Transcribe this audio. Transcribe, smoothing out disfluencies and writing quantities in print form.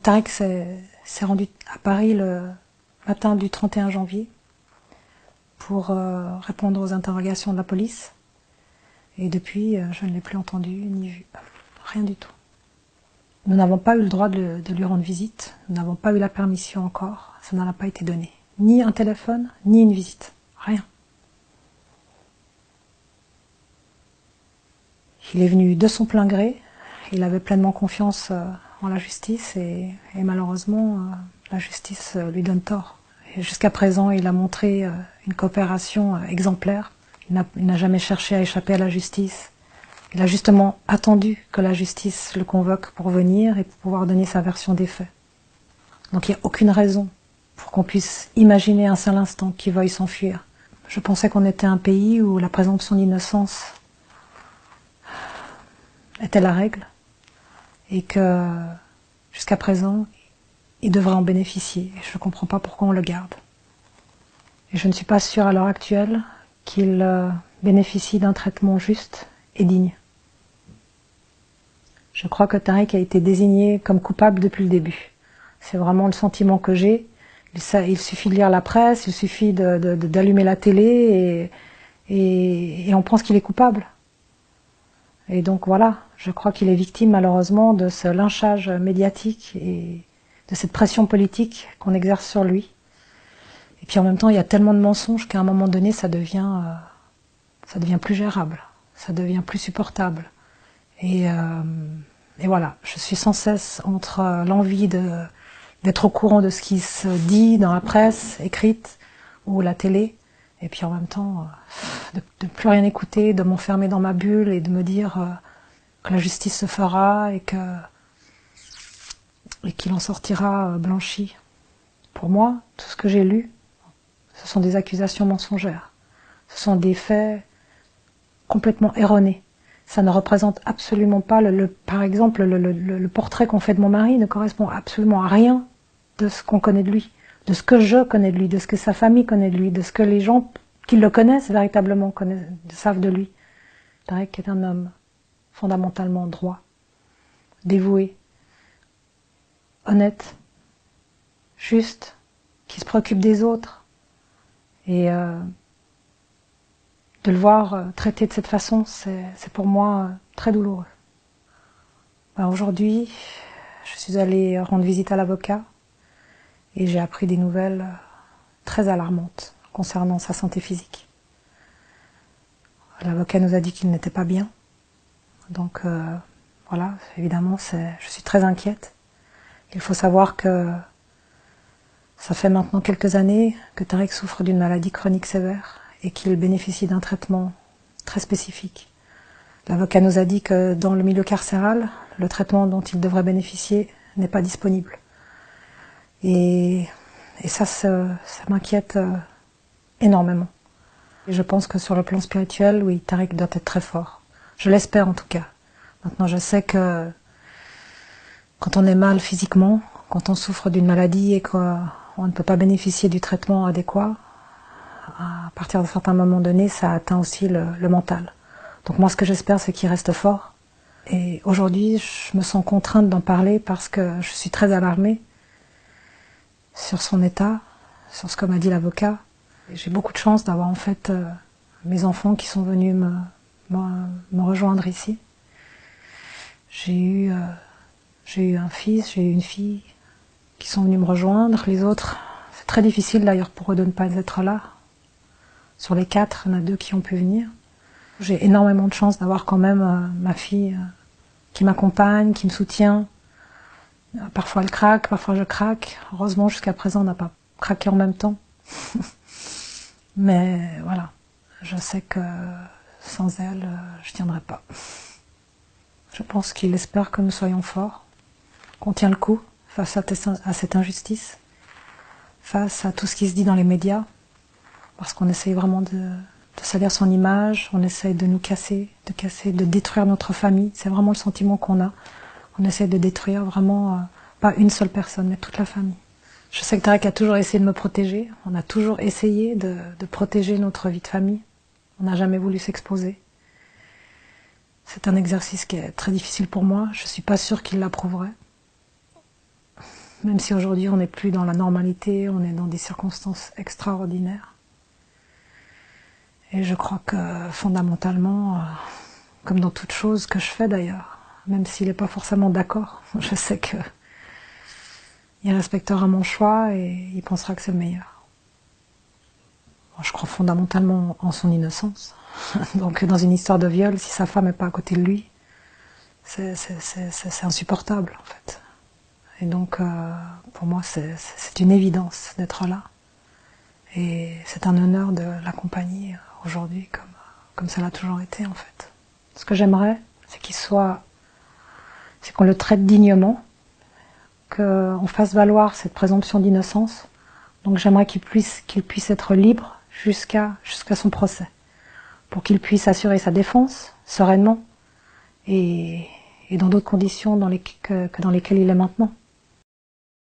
Tariq s'est rendu à Paris le matin du 31 janvier pour répondre aux interrogations de la police. Et depuis, je ne l'ai plus entendu ni vu. Rien du tout. Nous n'avons pas eu le droit de lui rendre visite. Nous n'avons pas eu la permission encore. Ça n'en a pas été donné. Ni un téléphone, ni une visite. Rien. Il est venu de son plein gré. Il avait pleinement confiance en la justice et malheureusement, la justice lui donne tort. Jusqu'à présent, il a montré une coopération exemplaire. Il n'a jamais cherché à échapper à la justice. Il a justement attendu que la justice le convoque pour venir et pour pouvoir donner sa version des faits. Donc il n'y a aucune raison pour qu'on puisse imaginer un seul instant qu'il veuille s'enfuir. Je pensais qu'on était un pays où la présomption d'innocence était la règle et que jusqu'à présent, il devrait en bénéficier. Je ne comprends pas pourquoi on le garde. Et je ne suis pas sûre à l'heure actuelle qu'il bénéficie d'un traitement juste et digne. Je crois que Tariq a été désigné comme coupable depuis le début. C'est vraiment le sentiment que j'ai. Il suffit de lire la presse, il suffit d'allumer la télé et on pense qu'il est coupable. Et donc voilà, je crois qu'il est victime malheureusement de ce lynchage médiatique et de cette pression politique qu'on exerce sur lui. Et puis en même temps, il y a tellement de mensonges qu'à un moment donné, ça devient plus gérable, ça devient plus supportable. Et voilà, je suis sans cesse entre l'envie d'être au courant de ce qui se dit dans la presse écrite ou la télé, et puis en même temps de ne plus rien écouter, de m'enfermer dans ma bulle et de me dire que la justice se fera et qu'il en sortira blanchi. Pour moi, tout ce que j'ai lu, ce sont des accusations mensongères. Ce sont des faits complètement erronés. Ça ne représente absolument pas, par exemple, le portrait qu'on fait de mon mari ne correspond absolument à rien de ce qu'on connaît de lui, de ce que je connais de lui, de ce que sa famille connaît de lui, de ce que les gens qui le connaissent véritablement savent de lui. Tariq est un homme fondamentalement droit, dévoué, honnête, juste, qui se préoccupe des autres. Et de le voir traité de cette façon, c'est pour moi très douloureux. Aujourd'hui, je suis allée rendre visite à l'avocat et j'ai appris des nouvelles très alarmantes concernant sa santé physique. L'avocat nous a dit qu'il n'était pas bien. Donc voilà, évidemment, je suis très inquiète. Il faut savoir que ça fait maintenant quelques années que Tariq souffre d'une maladie chronique sévère et qu'il bénéficie d'un traitement très spécifique. L'avocat nous a dit que dans le milieu carcéral, le traitement dont il devrait bénéficier n'est pas disponible. Et ça m'inquiète énormément. Et je pense que sur le plan spirituel, oui, Tariq doit être très fort. Je l'espère en tout cas. Maintenant, je sais que quand on est mal physiquement, quand on souffre d'une maladie et qu'on ne peut pas bénéficier du traitement adéquat, à partir d'un certain moment donné, ça atteint aussi le mental. Donc moi, ce que j'espère, c'est qu'il reste fort. Et aujourd'hui, je me sens contrainte d'en parler parce que je suis très alarmée sur son état, sur ce que m'a dit l'avocat. J'ai beaucoup de chance d'avoir en fait mes enfants qui sont venus me rejoindre ici. J'ai eu un fils, j'ai eu une fille qui sont venus me rejoindre. Les autres, c'est très difficile d'ailleurs pour eux de ne pas être là. Sur les 4, il y en a 2 qui ont pu venir. J'ai énormément de chance d'avoir quand même ma fille qui m'accompagne, qui me soutient. Parfois elle craque, parfois je craque. Heureusement, jusqu'à présent, on n'a pas craqué en même temps. Mais voilà, je sais que sans elle, je tiendrai pas. Je pense qu'il espère que nous soyons forts, qu'on tient le coup face à cette injustice, face à tout ce qui se dit dans les médias, parce qu'on essaye vraiment de salir son image, on essaye de nous casser, de détruire notre famille. C'est vraiment le sentiment qu'on a. On essaye de détruire vraiment, pas une seule personne, mais toute la famille. Je sais que Tariq a toujours essayé de me protéger. On a toujours essayé de protéger notre vie de famille. On n'a jamais voulu s'exposer. C'est un exercice qui est très difficile pour moi. Je ne suis pas sûre qu'il l'approuverait. même si aujourd'hui on n'est plus dans la normalité, on est dans des circonstances extraordinaires. Et je crois que fondamentalement, comme dans toute chose que je fais d'ailleurs, même s'il n'est pas forcément d'accord, je sais que il respectera mon choix et il pensera que c'est le meilleur. Bon, je crois fondamentalement en son innocence. Donc dans une histoire de viol, si sa femme n'est pas à côté de lui, c'est insupportable en fait. Et donc pour moi c'est une évidence d'être là. Et c'est un honneur de l'accompagner aujourd'hui comme ça l'a toujours été en fait. Ce que j'aimerais, c'est qu'on le traite dignement, qu'on fasse valoir cette présomption d'innocence. Donc j'aimerais qu'il puisse être libre jusqu'à son procès, pour qu'il puisse assurer sa défense sereinement et dans d'autres conditions que dans lesquelles il est maintenant.